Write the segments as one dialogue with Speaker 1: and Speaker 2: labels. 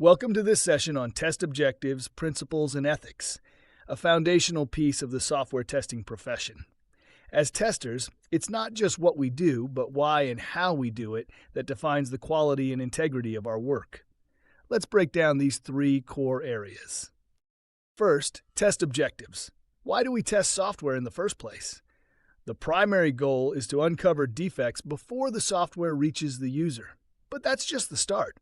Speaker 1: Welcome to this session on test objectives, principles, and ethics, a foundational piece of the software testing profession. As testers, it's not just what we do, but why and how we do it that defines the quality and integrity of our work. Let's break down these three core areas. First, test objectives. Why do we test software in the first place? The primary goal is to uncover defects before the software reaches the user. But that's just the start.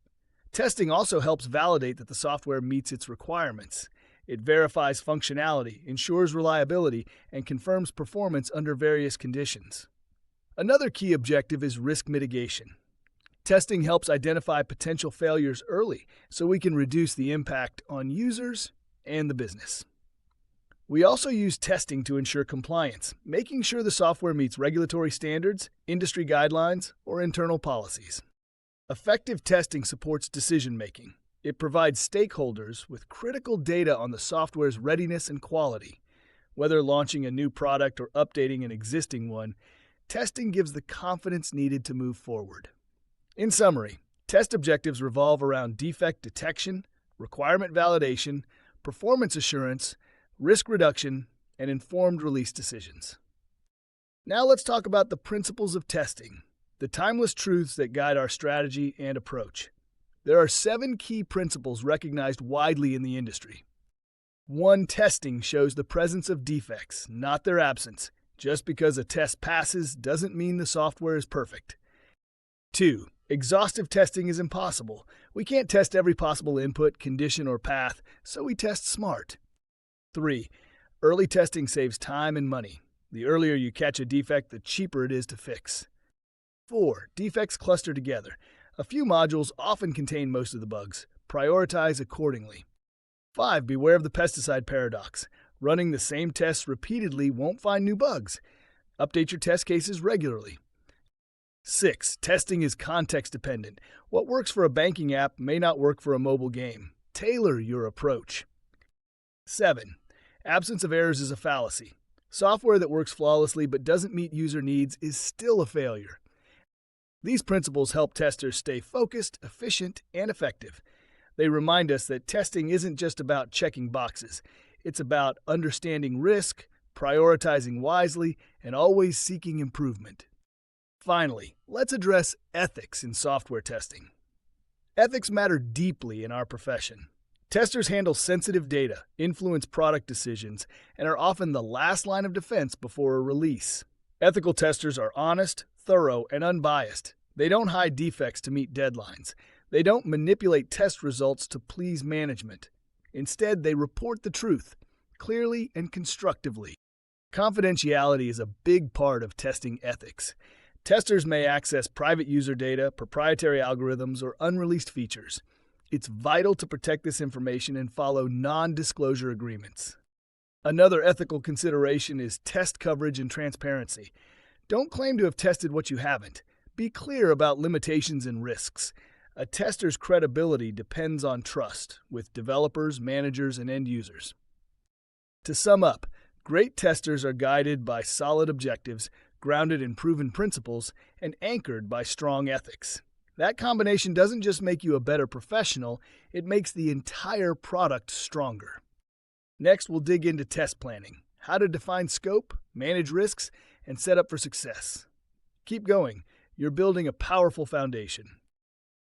Speaker 1: Testing also helps validate that the software meets its requirements. It verifies functionality, ensures reliability, and confirms performance under various conditions. Another key objective is risk mitigation. Testing helps identify potential failures early so we can reduce the impact on users and the business. We also use testing to ensure compliance, making sure the software meets regulatory standards, industry guidelines, or internal policies. Effective testing supports decision-making. It provides stakeholders with critical data on the software's readiness and quality. Whether launching a new product or updating an existing one, testing gives the confidence needed to move forward. In summary, test objectives revolve around defect detection, requirement validation, performance assurance, risk reduction, and informed release decisions. Now let's talk about the principles of testing, the timeless truths that guide our strategy and approach. There are 7 key principles recognized widely in the industry. 1. Testing shows the presence of defects, not their absence. Just because a test passes doesn't mean the software is perfect. 2. Exhaustive testing is impossible. We can't test every possible input, condition, or path, so we test smart. 3. Early testing saves time and money. The earlier you catch a defect, the cheaper it is to fix. 4. Defects cluster together. A few modules often contain most of the bugs. Prioritize accordingly. 5. Beware of the pesticide paradox. Running the same tests repeatedly won't find new bugs. Update your test cases regularly. 6. Testing is context dependent. What works for a banking app may not work for a mobile game. Tailor your approach. 7. Absence of errors is a fallacy. Software that works flawlessly but doesn't meet user needs is still a failure. These principles help testers stay focused, efficient, and effective. They remind us that testing isn't just about checking boxes. It's about understanding risk, prioritizing wisely, and always seeking improvement. Finally, let's address ethics in software testing. Ethics matter deeply in our profession. Testers handle sensitive data, influence product decisions, and are often the last line of defense before a release. Ethical testers are honest, thorough, and unbiased. They don't hide defects to meet deadlines. They don't manipulate test results to please management. Instead, they report the truth, clearly and constructively. Confidentiality is a big part of testing ethics. Testers may access private user data, proprietary algorithms, or unreleased features. It's vital to protect this information and follow non-disclosure agreements. Another ethical consideration is test coverage and transparency. Don't claim to have tested what you haven't. Be clear about limitations and risks. A tester's credibility depends on trust with developers, managers, and end users. To sum up, great testers are guided by solid objectives, grounded in proven principles, and anchored by strong ethics. That combination doesn't just make you a better professional, it makes the entire product stronger. Next, we'll dig into test planning, how to define scope, manage risks, and set up for success. Keep going. You're building a powerful foundation.